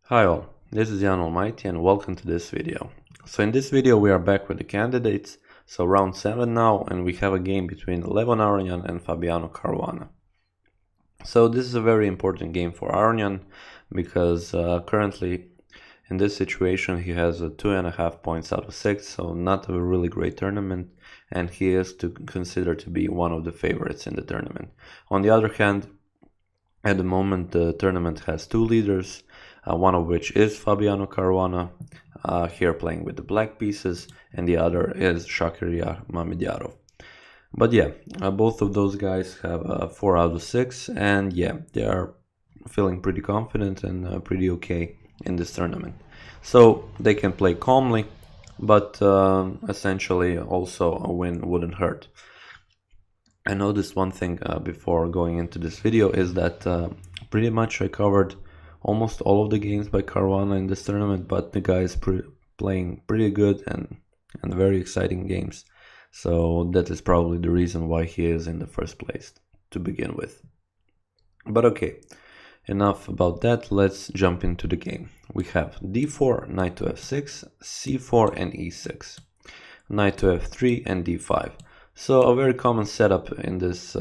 Hi all, this is Allmighty and welcome to this video. So in this video we are back with the candidates, so round 7 now, and we have a game between Levon Aronian and Fabiano Caruana. So this is a very important game for Aronian because currently in this situation he has a 2.5 points out of 6, so not a really great tournament, and he is considered to be one of the favorites in the tournament. On the other hand, at the moment the tournament has two leaders, one of which is Fabiano Caruana, here playing with the black pieces, and the other is Mamedyarov. But yeah, both of those guys have 4 out of 6, and yeah, they are feeling pretty confident and pretty okay in this tournament. So they can play calmly, but essentially also a win wouldn't hurt. I noticed one thing before going into this video is that pretty much I covered almost all of the games by Caruana in this tournament, but the guy is playing pretty good and very exciting games. So that is probably the reason why he is in the first place to begin with. But okay, enough about that, let's jump into the game. We have d4, knight to f6, c4 and e6, knight to f3 and d5. So a very common setup in this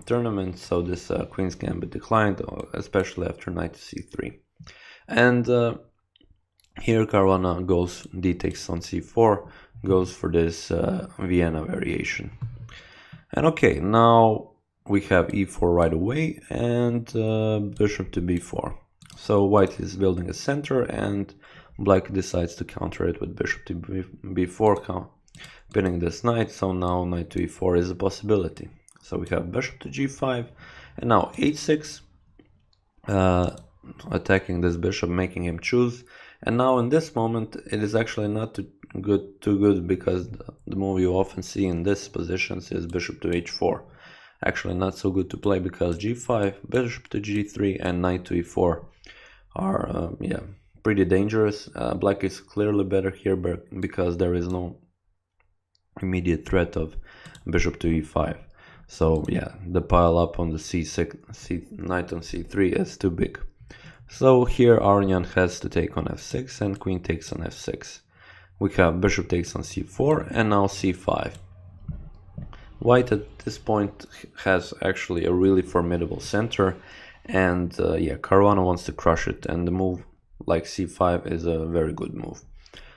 tournament, so this Queen's Gambit declined, especially after knight to c3. And here Caruana goes, d takes on c4, goes for this Vienna variation. And okay, now we have e4 right away and bishop to b4. So white is building a center and black decides to counter it with bishop to b4, pinning this knight, so now knight to e4 is a possibility. So we have bishop to g5 and now h6, attacking this bishop, making him choose. And now in this moment it is actually not too good because the move you often see in this positions is bishop to h4. Actually not so good to play because g5, bishop to g3 and knight to e4 are pretty dangerous. Black is clearly better here because there is no immediate threat of bishop to e5. So yeah, the pile up on the knight on c3 is too big. So here Aronian has to take on f6 and queen takes on f6. We have bishop takes on c4 and now c5. White at this point has actually a really formidable center, and yeah, Caruana wants to crush it, and the move like c5 is a very good move.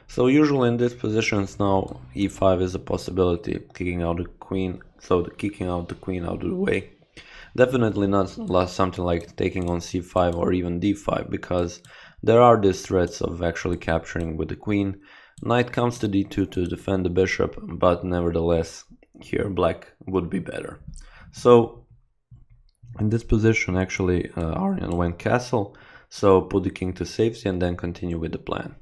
So usually in these positions now e5 is a possibility, kicking out the queen, so kicking out the queen out of the way. Definitely not something like taking on c5 or even d5, because there are these threats of actually capturing with the queen. Knight comes to d2 to defend the bishop, but nevertheless here black would be better. So in this position actually Aronian went castle, so put the king to safety and then continue with the plan.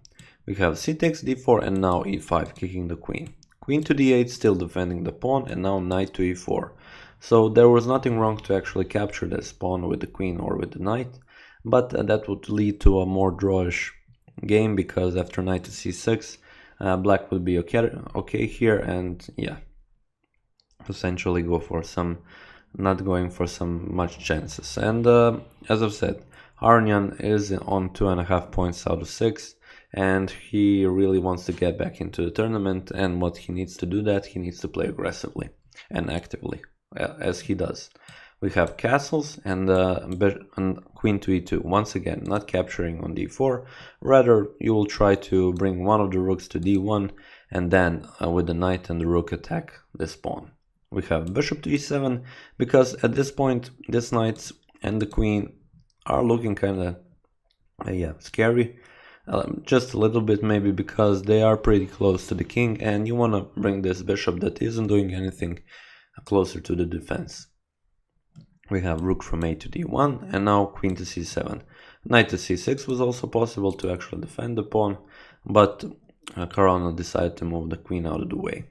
We have c takes d4 and now e5, kicking the queen. Queen to d8, still defending the pawn, and now knight to e4. So there was nothing wrong to actually capture this pawn with the queen or with the knight, but that would lead to a more drawish game because after knight to c6, black would be okay here, and yeah, essentially go for some, not going for some much chances. And as I've said, Aronian is on 2.5 points out of 6. And he really wants to get back into the tournament, and what he needs to do that, he needs to play aggressively and actively, as he does. We have castles and queen to e2, once again not capturing on d4, rather you will try to bring one of the rooks to d1 and then with the knight and the rook attack this pawn. We have bishop to e7 because at this point this knight and the queen are looking kind of scary. Just a little bit maybe because they are pretty close to the king and you want to bring this bishop that isn't doing anything closer to the defense. We have rook from a to d1 and now queen to c7. Knight to c6 was also possible to actually defend the pawn, but Caruana decided to move the queen out of the way.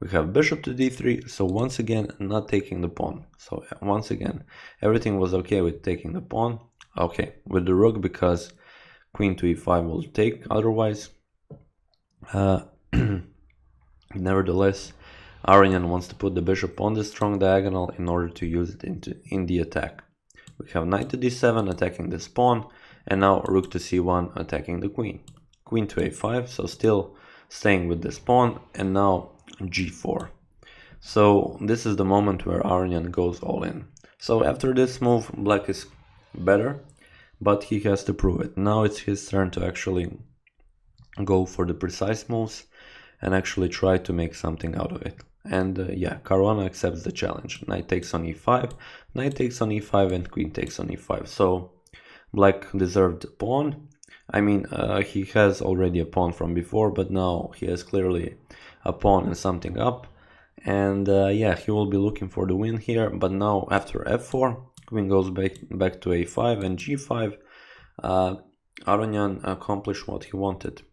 We have bishop to d3, so once again not taking the pawn. So once again everything was okay with taking the pawn, okay with the rook because queen to e5 will take otherwise. Nevertheless, Aronian wants to put the bishop on the strong diagonal in order to use it in the attack. We have knight to d7 attacking this pawn, and now rook to c1 attacking the queen. Queen to a5, so still staying with this pawn, and now g4. So this is the moment where Aronian goes all in. So after this move, black is better, but he has to prove it. Now it's his turn to actually go for the precise moves and actually try to make something out of it. And yeah, Caruana accepts the challenge. Knight takes on e5, knight takes on e5, and queen takes on e5. So black deserved a pawn. I mean, he has already a pawn from before, but now he has clearly a pawn and something up. And yeah, he will be looking for the win here. But now after f4, queen goes back to a5 and g5. Aronian accomplished what he wanted,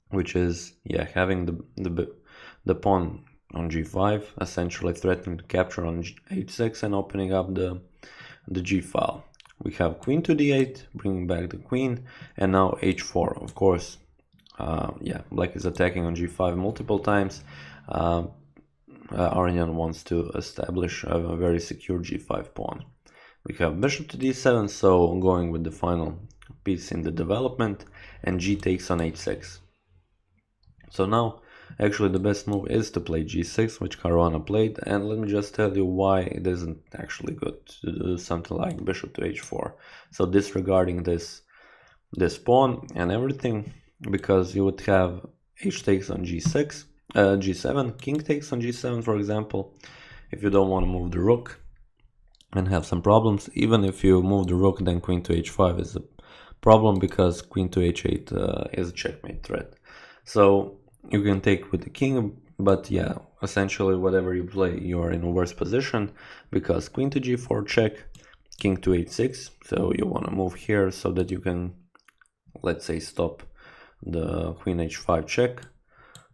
which is, yeah, having the pawn on g5, essentially threatening to capture on h6 and opening up the g file. We have queen to d8, bringing back the queen, and now h4. Of course, yeah, black is attacking on g5 multiple times. Aronian wants to establish a very secure g5 pawn. We have bishop to d7, so going with the final piece in the development, and g takes on h6. So now, actually the best move is to play g6, which Caruana played, and let me just tell you why it isn't actually good to do something like bishop to h4. So disregarding this pawn and everything, because you would have h takes on g6, g7, king takes on g7, for example, if you don't want to move the rook and have some problems. Even if you move the rook, then queen to h5 is a problem, because queen to h8 is a checkmate threat. So you can take with the king, but yeah, essentially whatever you play, you are in a worse position, because queen to g4 check, king to h6, so you want to move here so that you can, let's say, stop the queen h5 check.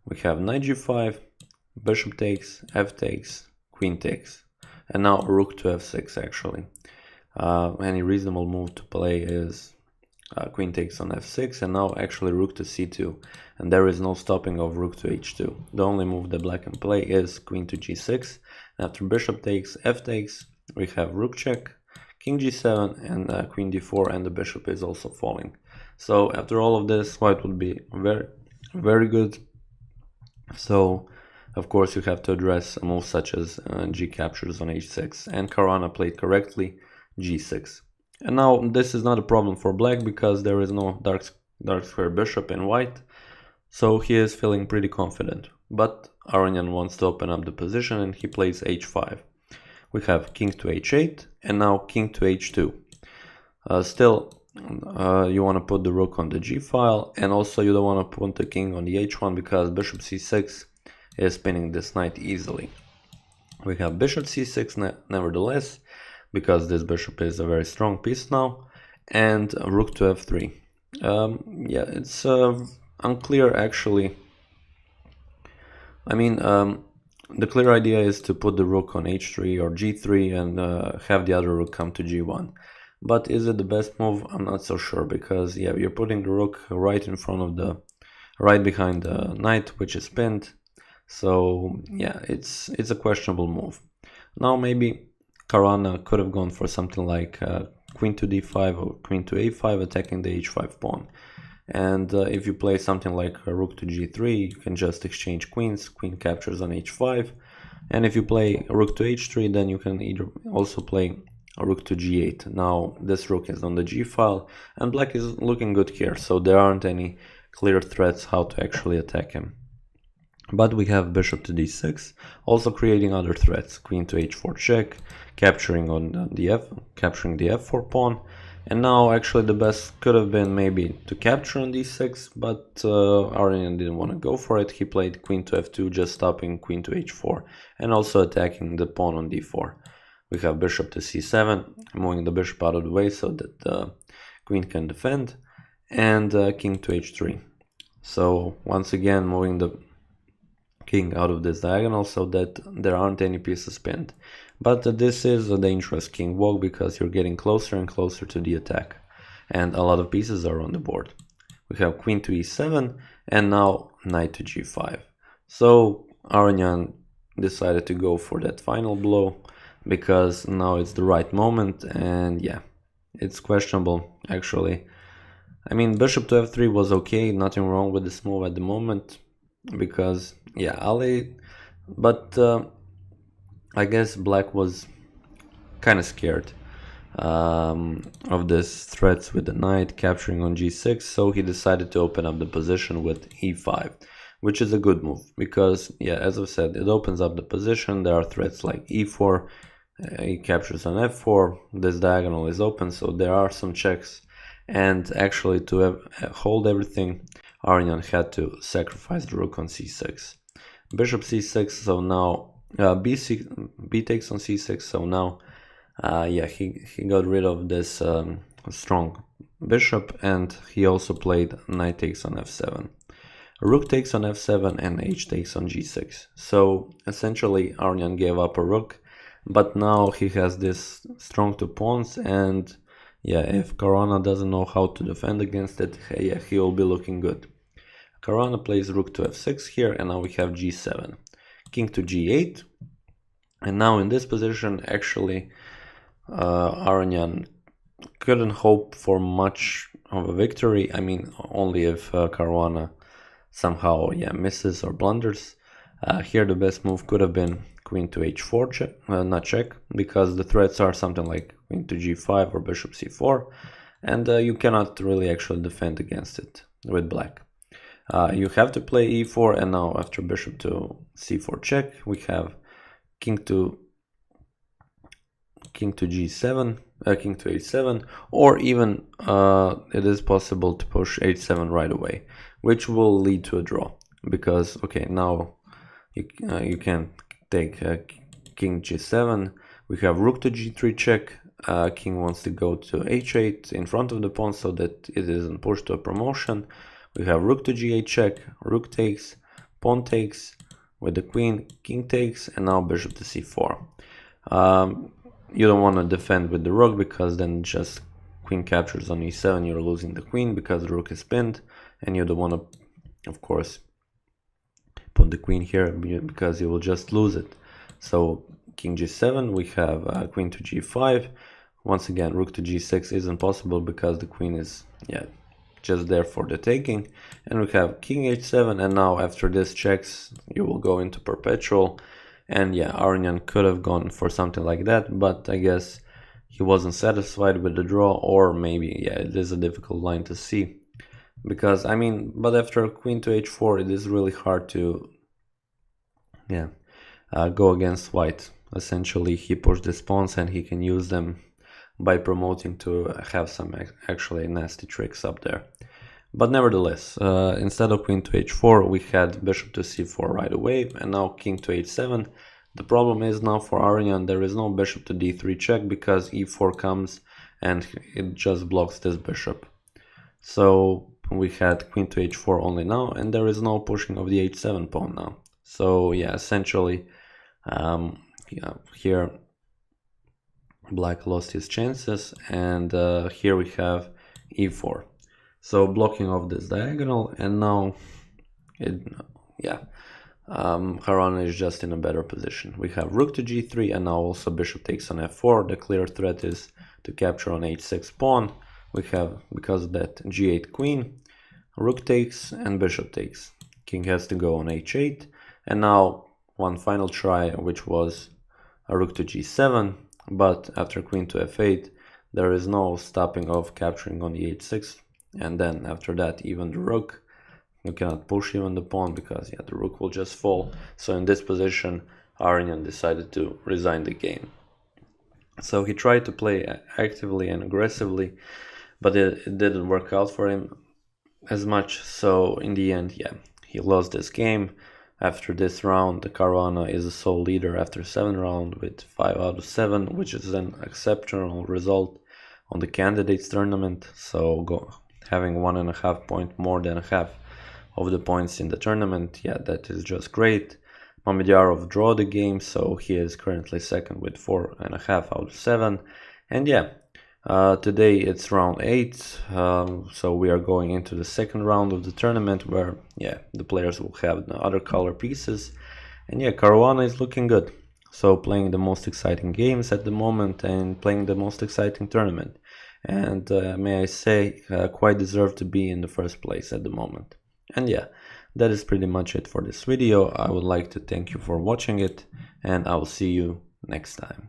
We have knight g5, bishop takes, f takes, queen takes, and now rook to f6 actually. Any reasonable move to play is queen takes on f6, and now actually rook to c2, and there is no stopping of rook to h2. The only move that black can play is queen to g6. After bishop takes, f takes, we have rook check, king g7, and queen d4, and the bishop is also falling. So after all of this, white would be very, very good. So of course you have to address a move such as g captures on h6, and Caruana played correctly g6. And now this is not a problem for black, because there is no dark square bishop in white, so he is feeling pretty confident. But Aronian wants to open up the position, and he plays h5. We have king to h8, and now king to h2. Still, you want to put the rook on the g file, and also you don't want to put the king on the h1, because bishop c6 is spinning this knight easily. We have bishop c6 nevertheless, because this bishop is a very strong piece now, and rook to f3. Yeah, it's unclear actually. I mean, the clear idea is to put the rook on h3 or g3 and have the other rook come to g1. But is it the best move? I'm not so sure, because yeah, you're putting the rook right in front of right behind the knight, which is pinned. So yeah, it's a questionable move. Now maybe Caruana could have gone for something like queen to d5 or queen to a5, attacking the h5 pawn. And if you play something like rook to g3, you can just exchange queens, queen captures on h5. And if you play rook to h3, then you can either also play rook to g8. Now this rook is on the g file, and black is looking good here, so there aren't any clear threats how to actually attack him. But we have bishop to d6, also creating other threats. Queen to h4 check, capturing on capturing the f4 pawn. And now actually the best could have been maybe to capture on d6, but Aronian didn't want to go for it. He played queen to f2, just stopping queen to h4 and also attacking the pawn on d4. We have bishop to c7, moving the bishop out of the way so that the queen can defend, and king to h3. So once again moving the king out of this diagonal so that there aren't any pieces pinned. But this is a dangerous king walk, because you're getting closer and closer to the attack, and a lot of pieces are on the board. We have queen to e7, and now knight to g5. So Aronian decided to go for that final blow, because now it's the right moment, and yeah, it's questionable actually. I mean, bishop to f3 was okay, nothing wrong with this move at the moment, because yeah, Ali, but I guess black was kind of scared of this threats with the knight capturing on g6, so he decided to open up the position with e5, which is a good move, because yeah, as I've said, it opens up the position. There are threats like e4, he captures on f4, this diagonal is open, so there are some checks, and actually to hold everything, Aronian had to sacrifice the rook on c6. Bishop c6, so now b takes on c6, so now yeah, he got rid of this strong bishop, and he also played knight takes on f7. Rook takes on f7 and h takes on g6. So essentially Aronian gave up a rook, but now he has this strong two pawns, and yeah, if Caruana doesn't know how to defend against it, yeah, he will be looking good. Caruana plays rook to f6 here, and now we have g7, king to g8, and now in this position actually Aronian couldn't hope for much of a victory. I mean, only if Caruana somehow misses or blunders. Here the best move could have been queen to h4 check, not check, because the threats are something like queen to g5 or bishop c4, and you cannot really actually defend against it with black. You have to play e4, and now after bishop to c4 check, we have king to g7, king to h7, or even it is possible to push h7 right away, which will lead to a draw, because okay, now you can take king g7, we have rook to g3 check, king wants to go to h8 in front of the pawn so that it isn't pushed to a promotion. We have rook to g8 check, rook takes, pawn takes with the queen, king takes, and now bishop to c4. You don't want to defend with the rook, because then just queen captures on e7, you're losing the queen because the rook is pinned, and you don't want to, of course, put the queen here because you will just lose it. So king g7, we have queen to g5. Once again, rook to g6 isn't possible because the queen is just there for the taking, and we have king h7, and now after this checks you will go into perpetual. And yeah, Aronian could have gone for something like that, but I guess he wasn't satisfied with the draw, or maybe it is a difficult line to see, because I mean, but after queen to h4 it is really hard to go against white. Essentially he pushed these pawns and he can use them by promoting to have some actually nasty tricks up there. But nevertheless, instead of queen to h4, we had bishop to c4 right away, and now king to h7. The problem is now for Aronian, there is no bishop to d3 check, because e4 comes and it just blocks this bishop. So we had queen to h4 only now, and there is no pushing of the h7 pawn now. So yeah, essentially, here black lost his chances, and here we have e4. So blocking off this diagonal, and now Caruana is just in a better position. We have rook to g3, and now also bishop takes on f4. The clear threat is to capture on h6 pawn. We have, because of that, g8 queen, rook takes, and bishop takes. King has to go on h8, and now one final try, which was a rook to g7, but after queen to f8, there is no stopping of capturing on the h6. And then after that, even the rook, you cannot push even the pawn, because the rook will just fall. So in this position, Aronian decided to resign the game. So he tried to play actively and aggressively, but it didn't work out for him as much. So in the end, he lost this game. After this round, Caruana is the sole leader after 7 rounds with 5 out of 7, which is an exceptional result on the candidates tournament. So having 1.5 point more than half of the points in the tournament, that is just great. Mamedyarov draw the game, so he is currently second with 4.5 out of 7. And today it's round 8, so we are going into the second round of the tournament, where the players will have the other color pieces, and Caruana is looking good. So playing the most exciting games at the moment and playing the most exciting tournament. And may I say, quite deserve to be in the first place at the moment. And yeah, that is pretty much it for this video. I would like to thank you for watching it, and I will see you next time.